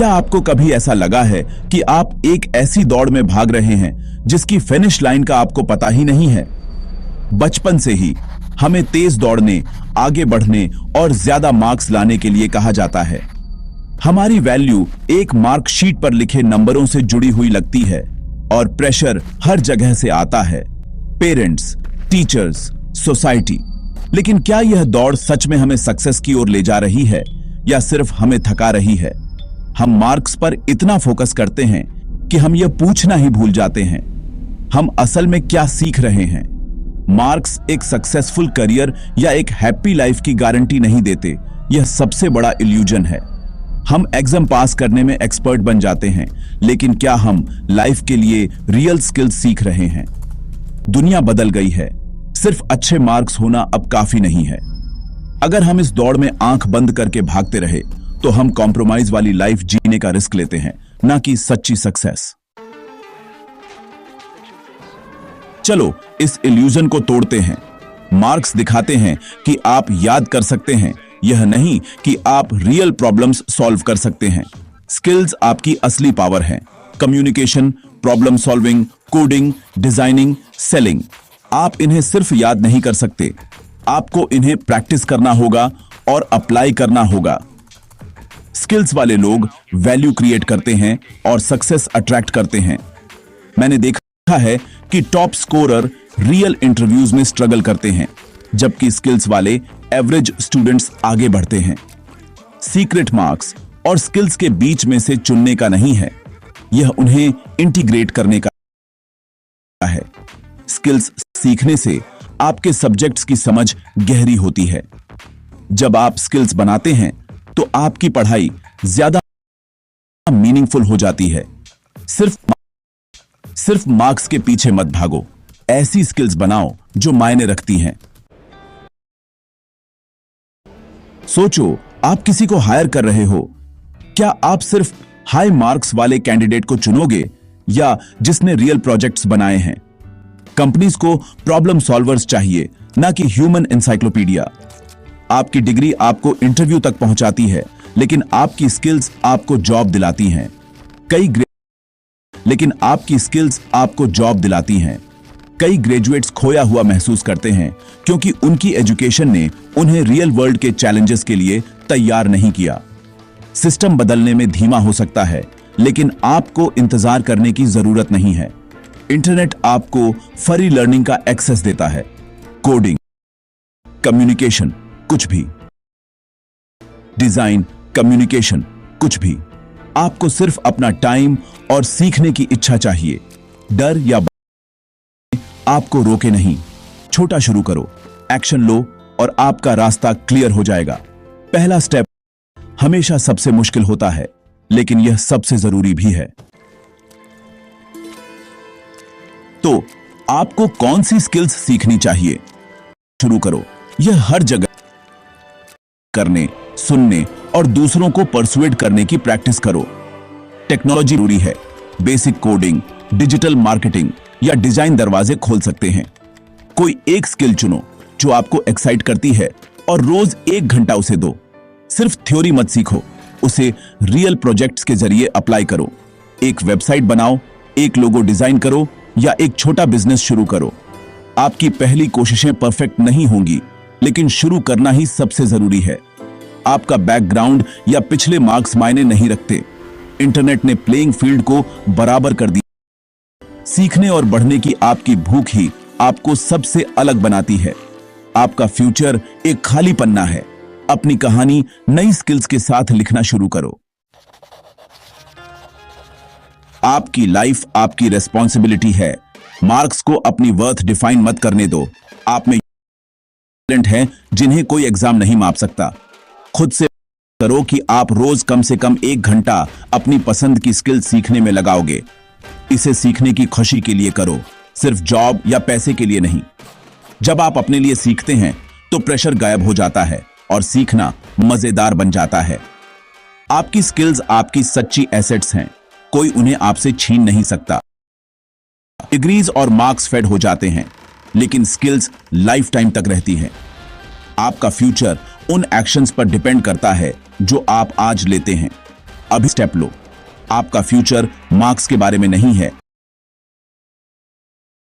क्या आपको कभी ऐसा लगा है कि आप एक ऐसी दौड़ में भाग रहे हैं जिसकी फिनिश लाइन का आपको पता ही नहीं है? बचपन से ही हमें तेज दौड़ने, आगे बढ़ने और ज्यादा मार्क्स लाने के लिए कहा जाता है। हमारी वैल्यू एक मार्कशीट पर लिखे नंबरों से जुड़ी हुई लगती है और प्रेशर हर जगह से आता है, पेरेंट्स, टीचर्स, सोसाइटी। लेकिन क्या यह दौड़ सच में हमें सक्सेस की ओर ले जा रही है या सिर्फ हमें थका रही है? हम मार्क्स पर इतना फोकस करते हैं कि हम यह पूछना ही भूल जाते हैं, हम असल में क्या सीख रहे हैं? मार्क्स एक सक्सेसफुल करियर या एक हैप्पी लाइफ की गारंटी नहीं देते। यह सबसे बड़ा इल्यूजन है। हम एग्जाम पास करने में एक्सपर्ट बन जाते हैं, लेकिन क्या हम लाइफ के लिए रियल स्किल्स सीख रहे हैं? दुनिया बदल गई है। सिर्फ अच्छे मार्क्स होना अब काफी नहीं है। अगर हम इस दौड़ में आंख बंद करके भागते रहे तो हम कॉम्प्रोमाइज वाली लाइफ जीने का रिस्क लेते हैं, ना कि सच्ची सक्सेस। चलो इस इल्यूजन को तोड़ते हैं। मार्क्स दिखाते हैं कि आप याद कर सकते हैं, यह नहीं कि आप रियल प्रॉब्लम्स सॉल्व कर सकते हैं। स्किल्स आपकी असली पावर है। Communication, problem solving, coding, designing, selling. आप इन्हें सिर्फ याद नहीं कर सकते, आपको इन्हें प्रैक्टिस करना होगा और अप्लाई करना होगा। स्किल्स वाले लोग वैल्यू क्रिएट करते हैं और सक्सेस अट्रैक्ट करते हैं। मैंने देखा है कि टॉप स्कोरर रियल इंटरव्यूज में स्ट्रगल करते हैं, जबकि स्किल्स वाले एवरेज स्टूडेंट्स आगे बढ़ते हैं। सीक्रेट मार्क्स और स्किल्स के बीच में से चुनने का नहीं है, यह उन्हें इंटीग्रेट करने का है। स्किल्स सीखने से आपके सब्जेक्ट्स की समझ गहरी होती है। जब आप स्किल्स बनाते हैं तो आपकी पढ़ाई ज्यादा मीनिंगफुल हो जाती है। सिर्फ मार्क्स के पीछे मत भागो। ऐसी स्किल्स बनाओ जो मायने रखती हैं। सोचो, आप किसी को हायर कर रहे हो। क्या आप सिर्फ हाई मार्क्स वाले कैंडिडेट को चुनोगे या जिसने रियल प्रोजेक्ट्स बनाए हैं? कंपनीज को प्रॉब्लम सॉल्वर्स चाहिए, ना कि ह्यूमन एनसाइक्लोपीडिया। आपकी डिग्री आपको इंटरव्यू तक पहुंचाती है, लेकिन आपकी स्किल्स आपको जॉब दिलाती हैं। कई ग्रेजुएट्स खोया हुआ महसूस करते हैं क्योंकि उनकी एजुकेशन ने उन्हें रियल वर्ल्ड के चैलेंजेस के लिए तैयार नहीं किया। सिस्टम बदलने में धीमा हो सकता है, लेकिन आपको इंतजार करने की जरूरत नहीं है। इंटरनेट आपको फ्री लर्निंग का एक्सेस देता है। कोडिंग, कम्युनिकेशन, कुछ भी। डिजाइन, कम्युनिकेशन, कुछ भी। आपको सिर्फ अपना टाइम और सीखने की इच्छा चाहिए। डर या आपको रोके नहीं। छोटा शुरू करो, एक्शन लो और आपका रास्ता क्लियर हो जाएगा। पहला स्टेप हमेशा सबसे मुश्किल होता है, लेकिन यह सबसे जरूरी भी है। तो आपको कौन सी स्किल्स सीखनी चाहिए? शुरू करो। यह हर जगह करने, सुनने और दूसरों को परसुएड करने की प्रैक्टिस करो। टेक्नोलॉजी जरूरी है। बेसिक कोडिंग, डिजिटल मार्केटिंग या डिजाइन दरवाजे खोल सकते हैं। कोई एक स्किल चुनो जो आपको एक्साइट करती है और रोज 1 घंटा उसे दो। सिर्फ थ्योरी मत सीखो, उसे रियल प्रोजेक्ट्स के जरिए अप्लाई करो। एक वेबसाइट बनाओ, एक लोगो डिजाइन करो या एक छोटा बिजनेस शुरू करो। आपकी पहली कोशिशें परफेक्ट नहीं होंगी, लेकिन शुरू करना ही सबसे जरूरी है। आपका बैकग्राउंड या पिछले मार्क्स मायने नहीं रखते। इंटरनेट ने प्लेइंग फील्ड को बराबर कर दिया। सीखने और बढ़ने की आपकी भूख ही आपको सबसे अलग बनाती है। आपका फ्यूचर एक खाली पन्ना है। अपनी कहानी नई स्किल्स के साथ लिखना शुरू करो। आपकी लाइफ आपकी रिस्पॉन्सिबिलिटी है। मार्क्स को अपनी वर्थ डिफाइन मत करने दो। आप में टैलेंट है जिन्हें कोई एग्जाम नहीं माप सकता। खुद से करो कि आप रोज कम से कम 1 घंटा अपनी पसंद की स्किल सीखने में लगाओगे। इसे सीखने की खुशी के लिए करो, सिर्फ जॉब या पैसे के लिए नहीं। जब आप अपने लिए सीखते हैं तो प्रेशर गायब हो जाता है और सीखना मजेदार बन जाता है। आपकी स्किल्स आपकी सच्ची एसेट्स हैं, कोई उन्हें आपसे छीन नहीं सकता। डिग्रीज और मार्क्स फेड हो जाते हैं, लेकिन स्किल्स लाइफ टाइम तक रहती हैं। आपका फ्यूचर उन एक्शंस पर डिपेंड करता है जो आप आज लेते हैं। अभी स्टेप लो। आपका फ्यूचर मार्क्स के बारे में नहीं है,